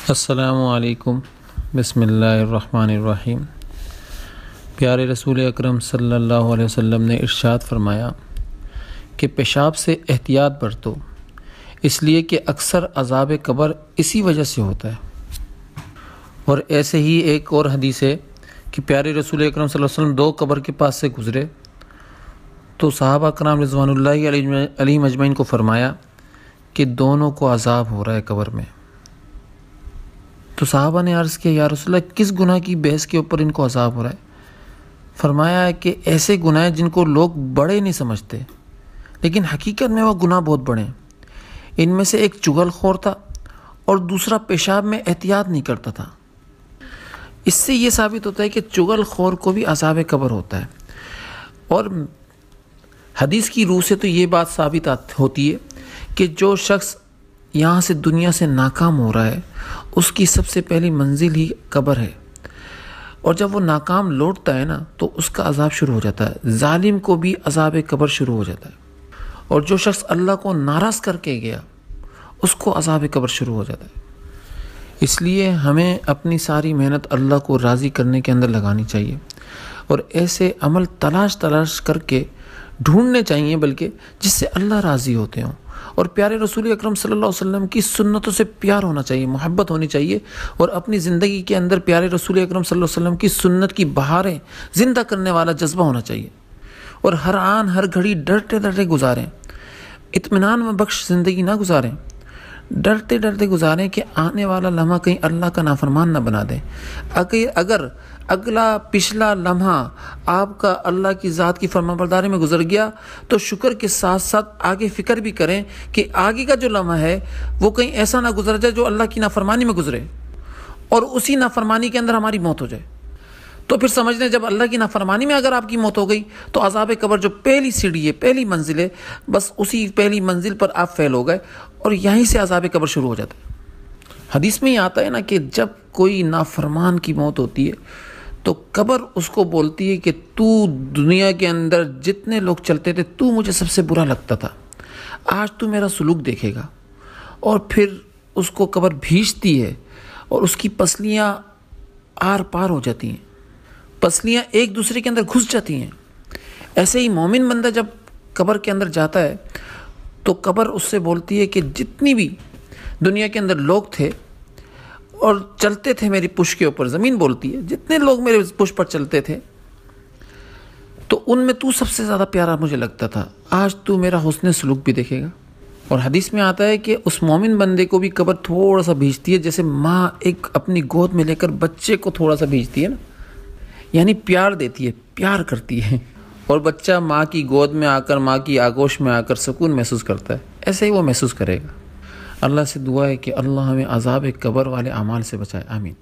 السلام علیکم، بسم اللہ الرحمن الرحیم۔ پیارے رسول اکرم صلی اللہ علیہ وسلم نے ارشاد فرمایا کہ پیشاب سے احتیاط برتو، اس لیے کہ اکثر عذاب قبر اسی وجہ سے ہوتا ہے۔ اور ایسے ہی ایک اور حدیث ہے کہ پیارے رسول اکرم صلی اللہ علیہ وسلم دو قبر کے پاس سے گزرے تو صحابہ کرام رضوان اللہ علیہم اجمعین کو فرمایا کہ دونوں کو عذاب ہو رہا ہے قبر میں۔ تو صحابہ نے عرض کیا، یا رسول اللہ، کس گناہ کی بحث کے اوپر ان کو عذاب ہو رہا ہے؟ فرمایا ہے کہ ایسے گناہ ہیں جن کو لوگ بڑے نہیں سمجھتے، لیکن حقیقت میں وہ گناہ بہت بڑے ہیں۔ ان میں سے ایک چغل خور تھا اور دوسرا پیشاب میں احتیاط نہیں کرتا تھا۔ اس سے یہ ثابت ہوتا ہے کہ چغل خور کو بھی عذاب قبر ہوتا ہے۔ اور حدیث کی روح سے تو یہ بات ثابت ہوتی ہے کہ جو شخص یہاں سے دنیا سے ناکام ہو رہا ہے اس کی سب سے پہلی منزل ہی قبر ہے، اور جب وہ ناکام لوٹتا ہے نا تو اس کا عذاب شروع ہو جاتا ہے، ظالم کو بھی عذاب قبر شروع ہو جاتا ہے، اور جو شخص اللہ کو ناراض کر کے گیا اس کو عذاب قبر شروع ہو جاتا ہے۔ اس لیے ہمیں اپنی ساری محنت اللہ کو راضی کرنے کے اندر لگانی چاہیے، اور ایسے عمل تلاش کر کے ڈھونڈنے چاہیے بلکہ جس سے اللہ راضی ہوتے ہوں، اور پیارے رسول اکرم صلی اللہ علیہ وسلم کی سنتوں سے پیار ہونا چاہیے، محبت ہونی چاہیے، اور اپنی زندگی کے اندر پیارے رسول اکرم صلی اللہ علیہ وسلم کی سنت کی بہاریں زندہ کرنے والا جذبہ ہونا چاہیے، اور ہر آن ہر گھڑی ڈرتے گزاریں، اطمینان میں بخش زندگی نہ گزاریں، ڈرتے گزاریں کہ آنے والا لمحہ کہیں اللہ کا نافرمان نہ بنا دیں۔ اگر اگلا پچھلا لمحہ آپ کا اللہ کی ذات کی فرمانبرداری میں گزر گیا تو شکر کے ساتھ ساتھ آگے فکر بھی کریں کہ آگے کا جو لمحہ ہے وہ کہیں ایسا نہ گزر جائے جو اللہ کی نافرمانی میں گزرے اور اسی نافرمانی کے اندر ہماری موت ہو جائے۔ تو پھر سمجھ لیں جب اللہ کی نافرمانی میں اگر آپ کی موت ہو گئی تو عذاب قبر جو پہلی سیڑھی ہے، پہلی منزل ہے، بس اسی پہلی منزل پر آپ فیل ہو گئے اور یہیں سے عذاب قبر شروع ہو جاتا ہے۔ حدیث میں یہ آتا ہے نا کہ جب کوئی نافرمان کی موت ہوتی ہے تو قبر اس کو بولتی ہے کہ تو دنیا کے اندر جتنے لوگ چلتے تھے تو مجھے سب سے برا لگتا تھا، آج تو میرا سلوک دیکھے گا۔ اور پھر اس کو قبر بھیجتی ہے اور اس کی پسلیاں آر پار ہو جاتی ہیں، پسلیاں ایک دوسرے کے اندر گھس جاتی ہیں۔ ایسے ہی مومن بندہ جب قبر کے اندر جاتا ہے تو قبر اس سے بولتی ہے کہ جتنی بھی دنیا کے اندر لوگ تھے اور چلتے تھے میری پشت کے اوپر، زمین بولتی ہے جتنے لوگ میرے پشت پر چلتے تھے تو ان میں تو سب سے زیادہ پیارا مجھے لگتا تھا، آج تو میرا حسن سلوک بھی دیکھے گا۔ اور حدیث میں آتا ہے کہ اس مومن بندے کو بھی قبر تھوڑا سا بھیجتی ہے، جیسے ماں ایک اپنی گود میں لے کر بچے کو تھوڑا سا بھیجتی ہے نا، یعنی پیار دیتی ہے، پیار کرتی ہے، اور بچہ ماں کی گود میں آ کر، ماں کی آغوش میں آ کر سکون محسوس کرتا ہے، ایسے ہی وہ محسوس کرے گا۔ اللہ سے دعا ہے کہ اللہ ہمیں عذاب قبر والے اعمال سے بچائے، آمین۔